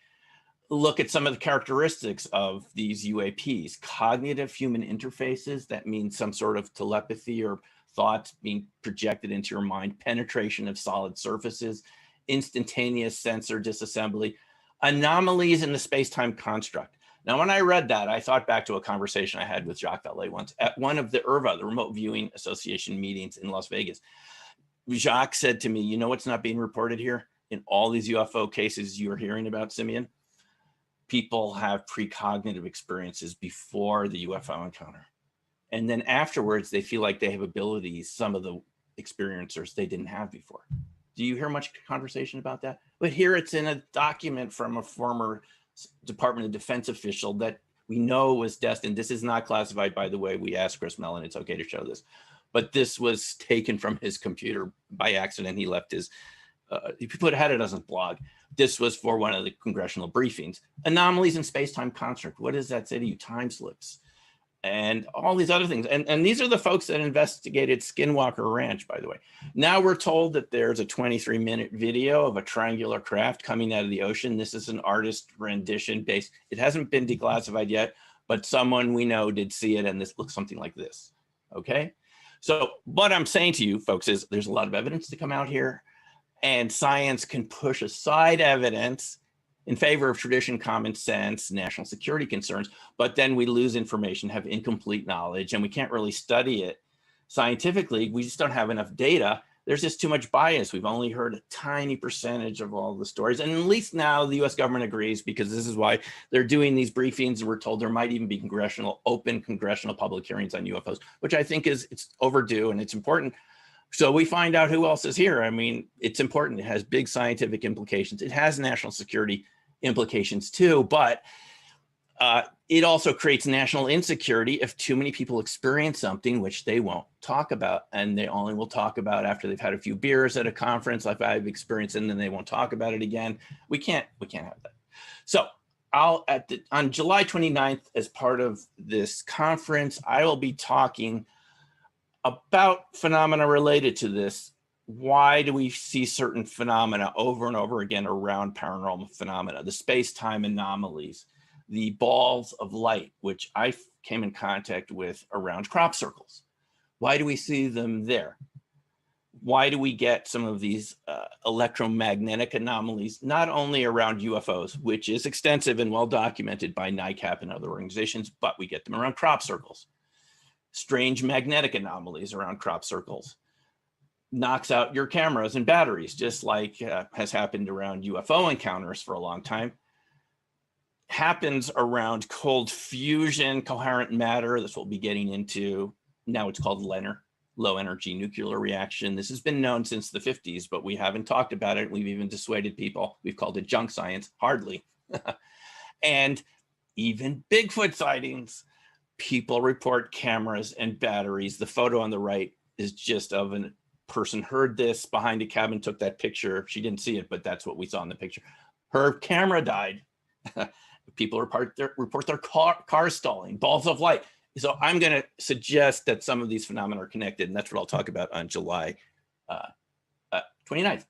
Speaker 2: Look at some of the characteristics of these UAPs. Cognitive human interfaces, that means some sort of telepathy or thoughts being projected into your mind, penetration of solid surfaces, instantaneous sensor disassembly, anomalies in the space-time construct. Now, when I read that, I thought back to a conversation I had with Jacques Vallée once at one of the IRVA, the Remote Viewing Association meetings in Las Vegas. Jacques said to me, you know what's not being reported here? In all these UFO cases you're hearing about, Simeon, people have precognitive experiences before the UFO encounter. And then afterwards, they feel like they have abilities, some of the experiencers they didn't have before. Do you hear much conversation about that? But here it's in a document from a former Department of Defense official that we know was destined. This is not classified, by the way. We asked Chris Mellon, it's okay to show this. But this was taken from his computer by accident. He left his, he had it on his blog. This was for one of the congressional briefings. Anomalies in space-time construct. What does that say to you? Time slips. And all these other things. And these are the folks that investigated Skinwalker Ranch, by the way. Now we're told that there's a 23-minute video of a triangular craft coming out of the ocean. This is an artist rendition based. It hasn't been declassified yet, but someone we know did see it, and this looks something like this, okay? So what I'm saying to you folks is there's a lot of evidence to come out here, and science can push aside evidence in favor of tradition, common sense, national security concerns, but then we lose information, have incomplete knowledge, and we can't really study it scientifically. We just don't have enough data. There's just too much bias. We've only heard a tiny percentage of all the stories. And at least now the US government agrees, because this is why they're doing these briefings. We're told there might even be open congressional public hearings on UFOs, which I think it's overdue and it's important. So we find out who else is here. I mean, it's important. It has big scientific implications. It has national security implications too, but it also creates national insecurity if too many people experience something which they won't talk about, and they only will talk about after they've had a few beers at a conference like I've experienced, and then they won't talk about it again. We can't have that. So on July 29th, as part of this conference, I will be talking about phenomena related to this. Why do we see certain phenomena over and over again around paranormal phenomena? The space-time anomalies, the balls of light, which I came in contact with around crop circles. Why do we see them there? Why do we get some of these electromagnetic anomalies, not only around UFOs, which is extensive and well documented by NICAP and other organizations, but we get them around crop circles. Strange magnetic anomalies around crop circles. Knocks out your cameras and batteries, just like has happened around UFO encounters for a long time. Happens around cold fusion, coherent matter. This we'll be getting into. Now it's called LENR, low energy nuclear reaction. This has been known since the 50s, but we haven't talked about it. We've even dissuaded people. We've called it junk science, hardly. And even Bigfoot sightings. People report cameras and batteries. The photo on the right is just of a person heard this behind a cabin, took that picture. She didn't see it, but that's what we saw in the picture. Her camera died. People report their car stalling, balls of light. So I'm going to suggest that some of these phenomena are connected, and that's what I'll talk about on July 29th.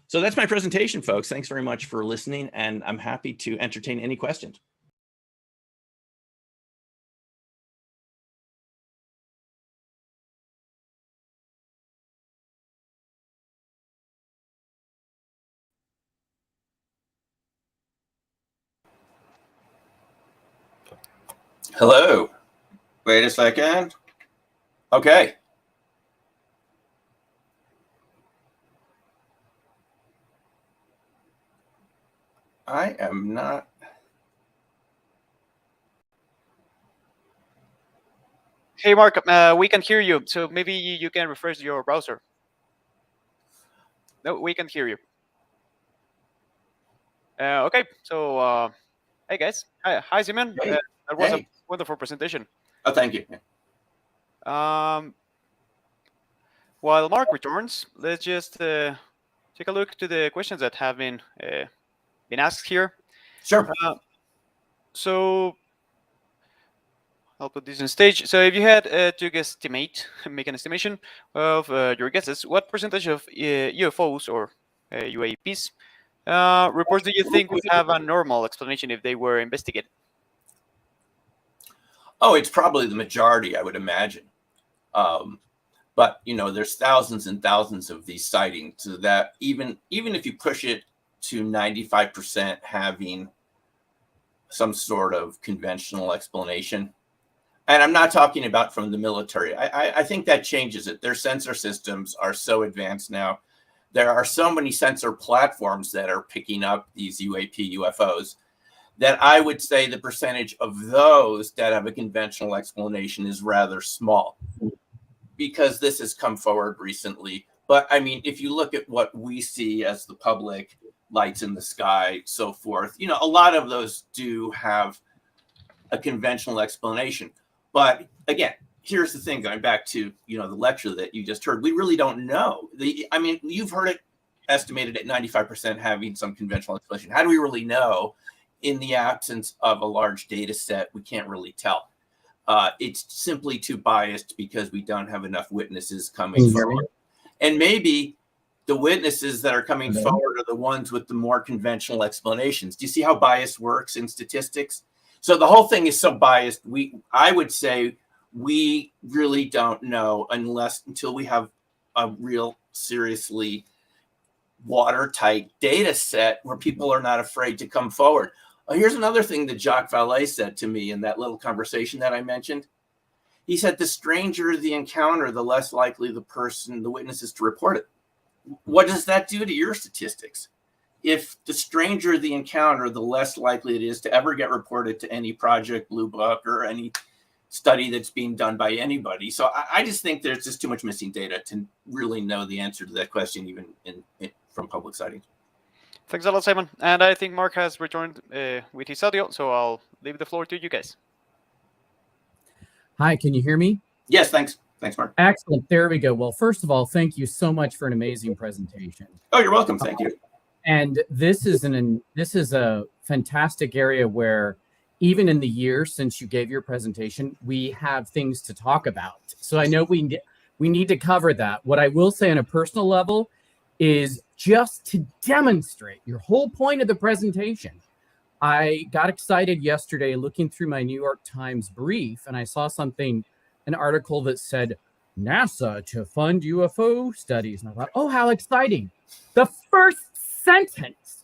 Speaker 2: So that's my presentation, folks. Thanks very much for listening, and I'm happy to entertain any questions. Hello. Wait a second. Okay. I am not.
Speaker 3: Hey, Mark, we can hear you. So maybe you can refresh your browser. No, we can hear you. Okay, so hey guys. Hi Simeon.
Speaker 2: Hey.
Speaker 3: That was a wonderful presentation.
Speaker 2: Oh, thank you.
Speaker 3: While Mark returns, let's just take a look to the questions that have been asked here.
Speaker 4: Sure.
Speaker 3: So I'll put this on stage. So if you had to make an estimation of your guesses, what percentage of UFOs or UAPs reports do you think would have a normal explanation if they were investigated?
Speaker 4: Oh, it's probably the majority, I would imagine. But there's thousands and thousands of these sightings, so that even if you push it to 95% having some sort of conventional explanation, and I'm not talking about from the military, I think that changes it. Their sensor systems are so advanced now. There are so many sensor platforms that are picking up these UAP UFOs that I would say the percentage of those that have a conventional explanation is rather small, because this has come forward recently. But I mean, if you look at what we see as the public, lights in the sky, so forth, a lot of those do have a conventional explanation. But again, here's the thing, going back to, the lecture that you just heard, we really don't know. You've heard it estimated at 95% having some conventional explanation. How do we really know? In the absence of a large data set, we can't really tell. It's simply too biased because we don't have enough witnesses coming forward. And maybe the witnesses that are coming forward are the ones with the more conventional explanations. Do you see how bias works in statistics? So the whole thing is so biased. I would say we really don't know until we have a real seriously watertight data set where people are not afraid to come forward. Here's another thing that Jacques Vallée said to me in that little conversation that I mentioned. He said, the stranger the encounter, the less likely the witness is to report it. What does that do to your statistics? If the stranger the encounter, the less likely it is to ever get reported to any Project Blue Book or any study that's being done by anybody. So I just think there's just too much missing data to really know the answer to that question, even from public sightings.
Speaker 3: Thanks a lot, Simon. And I think Mark has returned with his audio, so I'll leave the floor to you guys.
Speaker 1: Hi, can you hear me?
Speaker 4: Yes, thanks. Thanks, Mark.
Speaker 1: Excellent. There we go. Well, first of all, thank you so much for an amazing presentation.
Speaker 4: Oh, you're welcome. Thank you.
Speaker 1: And this is a fantastic area where even in the year since you gave your presentation, we have things to talk about. So I know we need to cover that. What I will say on a personal level is just to demonstrate your whole point of the presentation. I got excited yesterday looking through my New York Times brief, and I saw an article that said NASA to fund UFO studies. And I thought, oh, how exciting. The first sentence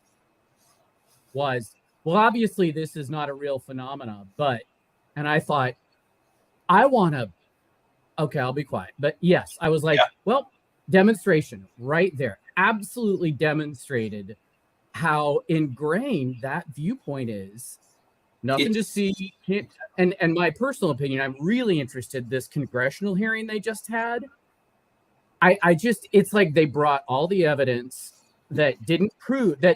Speaker 1: was, well, obviously this is not a real phenomena, and I thought, okay, I'll be quiet. But yes, I was like, well, demonstration right there. Absolutely demonstrated how ingrained that viewpoint is. Nothing to see. And my personal opinion, I'm really interested, this congressional hearing they just had. It's like they brought all the evidence that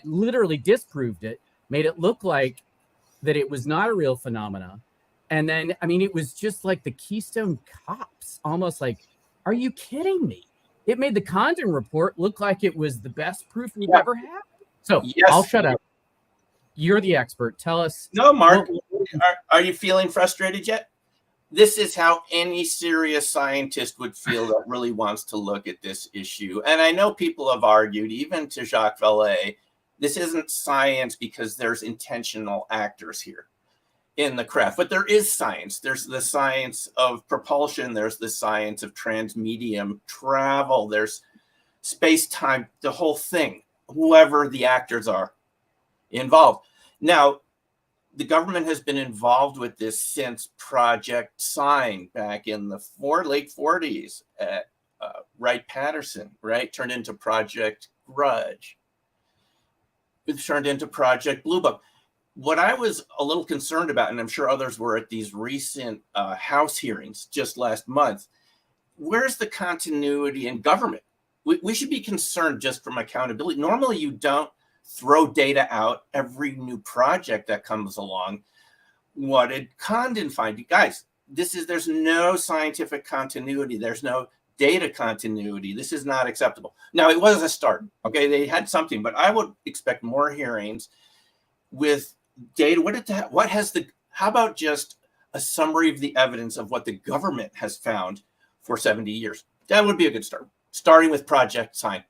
Speaker 1: literally disproved it, made it look like that it was not a real phenomena. And then, it was just like the Keystone Cops, almost like, are you kidding me? It made the Condon report look like it was the best proof we've ever had. So yes, I'll shut up. You're the expert. Tell us.
Speaker 4: No, Mark, are you feeling frustrated yet? This is how any serious scientist would feel that really wants to look at this issue. And I know people have argued, even to Jacques Vallée, this isn't science because there's intentional actors here in the craft. But there is science. There's the science of propulsion. There's the science of transmedium travel. There's space-time, the whole thing, whoever the actors are involved. Now, the government has been involved with this since Project Sign back in the late 40s at Wright-Patterson, right? Turned into Project Grudge. It turned into Project Blue Book. What I was a little concerned about, and I'm sure others were at these recent House hearings just last month, where's the continuity in government? We should be concerned just from accountability. Normally, you don't throw data out every new project that comes along. What did Condon find? Guys, there's no scientific continuity. There's no data continuity. This is not acceptable. Now, it was a start. Okay, they had something, but I would expect more hearings with data. How about just a summary of the evidence of what the government has found for 70 years? That would be a good start, starting with Project Hein.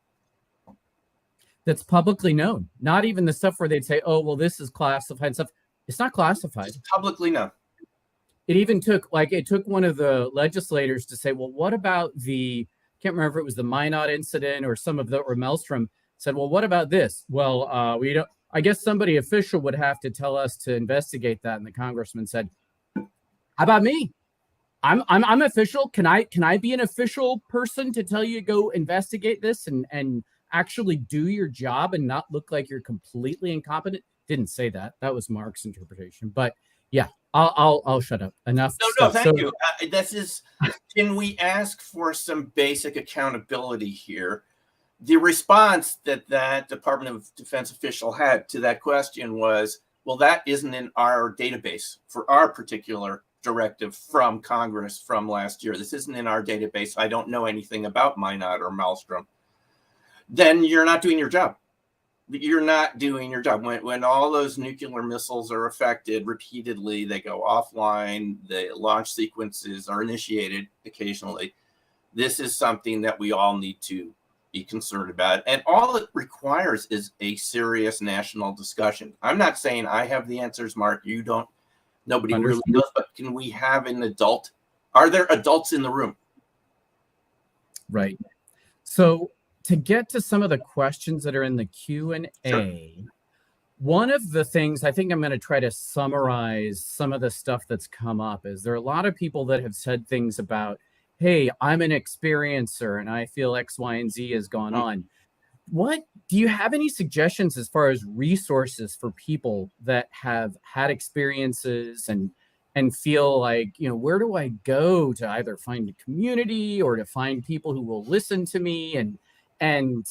Speaker 1: That's publicly known. Not even the stuff where they'd say, oh, well, this is classified stuff. It's not classified.
Speaker 4: It's publicly known.
Speaker 1: It even took one of the legislators to say, well, what about can't remember if it was the Minot incident or or Maelstrom said, well, what about this? Well, we don't, I guess somebody official would have to tell us to investigate that. And the congressman said, how about me? I'm official. Can I be an official person to tell you to go investigate this and actually do your job and not look like you're completely incompetent? Didn't say that. That was Mark's interpretation. But yeah, I'll shut up. Enough.
Speaker 4: No, thank you. Can we ask for some basic accountability here? The response that Department of Defense official had to that question was, well, that isn't in our database for our particular directive from Congress from last year. This isn't in our database. I don't know anything about Minot or Maelstrom. Then you're not doing your job. You're not doing your job. When all those nuclear missiles are affected repeatedly, they go offline, the launch sequences are initiated occasionally. This is something that we all need to be concerned about. And all it requires is a serious national discussion. I'm not saying I have the answers, Mark. You don't. Nobody really knows. But can we have an adult? Are there adults in the room?
Speaker 1: Right. So to get to some of the questions that are in the Q&A, sure. One of the things I think I'm going to try to summarize some of the stuff that's come up is there are a lot of people that have said things about, hey, I'm an experiencer and I feel X, Y, and Z has gone on. What do you have any suggestions as far as resources for people that have had experiences and feel like, where do I go to either find a community or to find people who will listen to me? And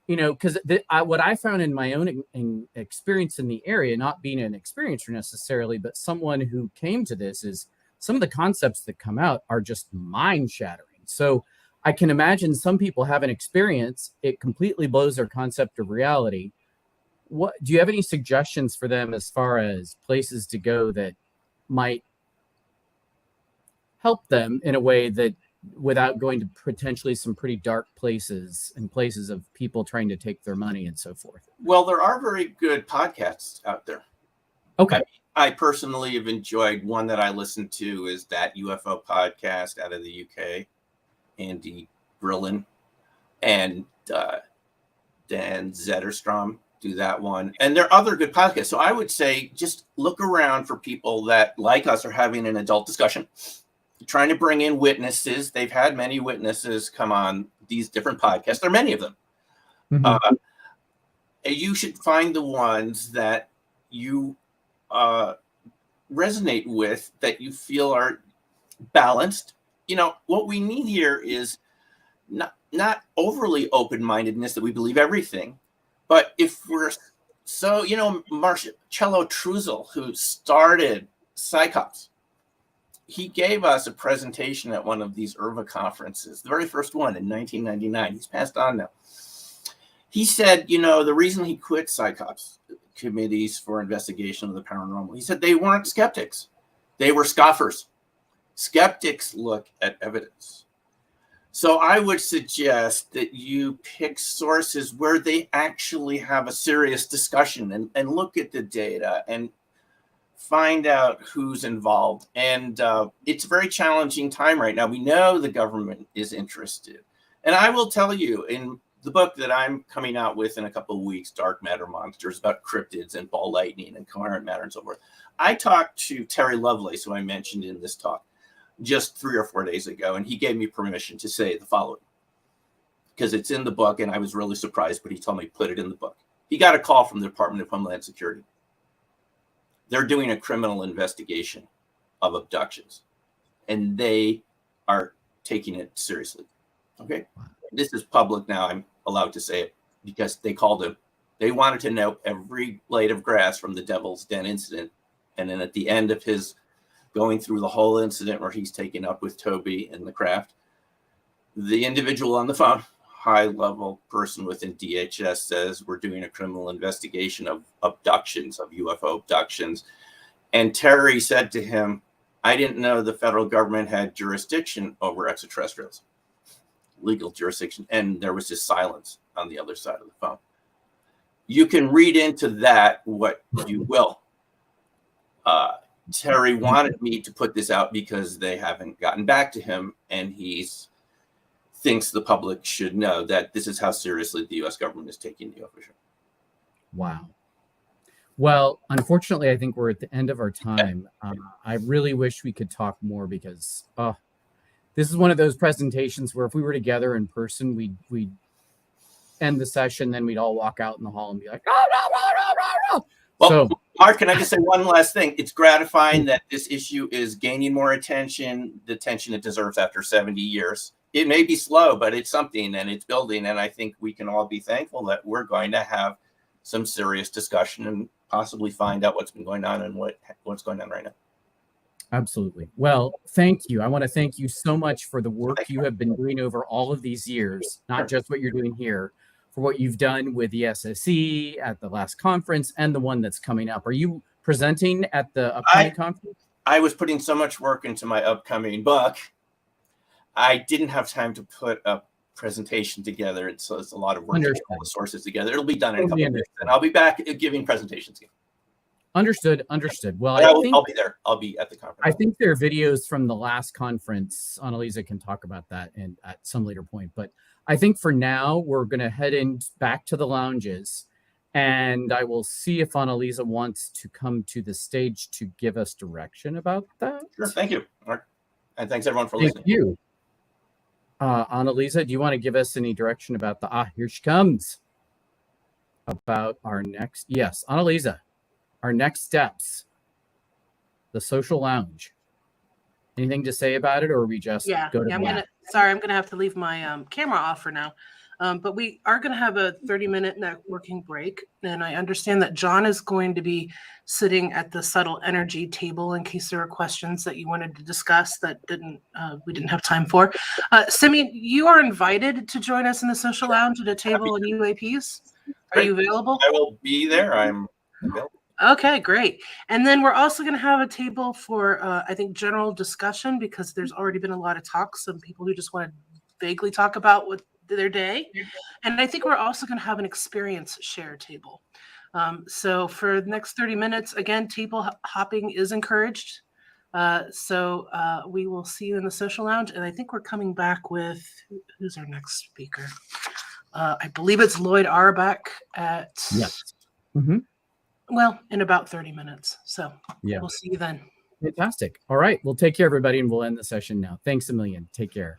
Speaker 1: because what I found in my own experience in the area, not being an experiencer necessarily, but someone who came to this, is some of the concepts that come out are just mind shattering. So I can imagine some people have an experience, it completely blows their concept of reality. What do you have any suggestions for them as far as places to go that might help them in a way that without going to potentially some pretty dark places and places of people trying to take their money and so forth?
Speaker 4: Well, there are very good podcasts out there.
Speaker 1: Okay.
Speaker 4: I personally have enjoyed one that I listened to is that UFO podcast out of the UK. Andy Grillen and Dan Zetterstrom do that one. And there are other good podcasts. So I would say just look around for people that, like us, are having an adult discussion, trying to bring in witnesses. They've had many witnesses come on these different podcasts. There are many of them. Mm-hmm. You should find the ones that you resonate with, that you feel are balanced. What we need here is not overly open-mindedness that we believe everything, but if we're Marcello Truzzel, who started Psychops, he gave us a presentation at one of these IRVA conferences, the very first one in 1999. He's passed on now. He said, the reason he quit Psychops, committees for investigation of the paranormal, he said they weren't skeptics. They were scoffers. Skeptics look at evidence. So I would suggest that you pick sources where they actually have a serious discussion and look at the data and find out who's involved. And it's a very challenging time right now. We know the government is interested. And I will tell you, in the book that I'm coming out with in a couple of weeks, Dark Matter Monsters, about cryptids and ball lightning and coherent matter and so forth, I talked to Terry Lovelace, who I mentioned in this talk, just 3 or 4 days ago, and he gave me permission to say the following, because it's in the book, and I was really surprised, but he told me put it in the book. He got a call from the Department of Homeland Security. They're doing a criminal investigation of abductions, and they are taking it seriously. Okay, this is public now. I'm allowed to say it because they called him. They wanted to know every blade of grass from the Devil's Den incident, and then at the end of his going through the whole incident where he's taken up with Toby and the craft, The individual on the phone, high-level person within DHS, says we're doing a criminal investigation of abductions, of UFO abductions. And Terry said to him, I didn't know the federal government had jurisdiction over extraterrestrials, legal jurisdiction. And there was just silence on the other side of the phone. You can read into that what you will. Terry wanted me to put this out because they haven't gotten back to him, and he thinks the public should know that this is how seriously the U.S. government is taking the UFO show.
Speaker 1: Wow. Well, unfortunately, I think we're at the end of our time. I really wish we could talk more because this is one of those presentations where if we were together in person, we'd end the session, then we'd all walk out in the hall and be like, "Oh, no, no, no, no, no."
Speaker 4: Well,
Speaker 1: So,
Speaker 4: Mark, can I just say one last thing? It's gratifying that this issue is gaining more attention, the attention it deserves after 70 years. It may be slow, but it's something, and it's building. And I think we can all be thankful that we're going to have some serious discussion and possibly find out what's been going on and what's going on right now.
Speaker 1: absolutely. Well, thank you. I want to thank you so much for the work you have been doing over all of these years, not just what you're doing here, for what you've done with the SSE at the last conference and the one that's coming up. Are you presenting at the upcoming conference?
Speaker 4: I was putting so much work into my upcoming book. I didn't have time to put a presentation together. It's a lot of work to get all the sources together. It'll be done in a couple of weeks, and I'll be back giving presentations again.
Speaker 1: Understood. Well,
Speaker 4: I'll be there. I'll be at the conference.
Speaker 1: I think there are videos from the last conference. Annalisa can talk about that and at some later point. But I think for now, we're going to head back to the lounges. And I will see if Annalisa wants to come to the stage to give us direction about that.
Speaker 4: Sure. Thank you, Mark. And thanks, everyone, for
Speaker 1: Thank
Speaker 4: listening.
Speaker 1: you. Annalisa, do you want to give us any direction about here she comes. About our next, yes, Annalisa, our next steps, the social lounge. Anything to say about it, or we just go to
Speaker 5: I'm gonna have to leave my camera off for now. But we are going to have a 30-minute networking break. And I understand that John is going to be sitting at the subtle energy table in case there are questions that you wanted to discuss that we didn't have time for. Simeon, you are invited to join us in the social lounge at a table in UAPs. Are you available?
Speaker 4: I will be there. I'm available.
Speaker 5: Okay, great. And then we're also going to have a table for, I think, general discussion, because there's already been a lot of talk. Some people who just want to vaguely talk about their day. And I think we're also going to have an experience share table. So for the next 30 minutes, again, table hopping is encouraged. So we will see you in the social lounge. And I think we're coming back with, who's our next speaker? I believe it's Lloyd Auerbach at,
Speaker 1: yes. Mm-hmm.
Speaker 5: Well, in about 30 minutes. So
Speaker 1: yeah,
Speaker 5: we'll see you then.
Speaker 1: Fantastic. All right. Well, take care, everybody, and we'll end the session now. Thanks a million. Take care.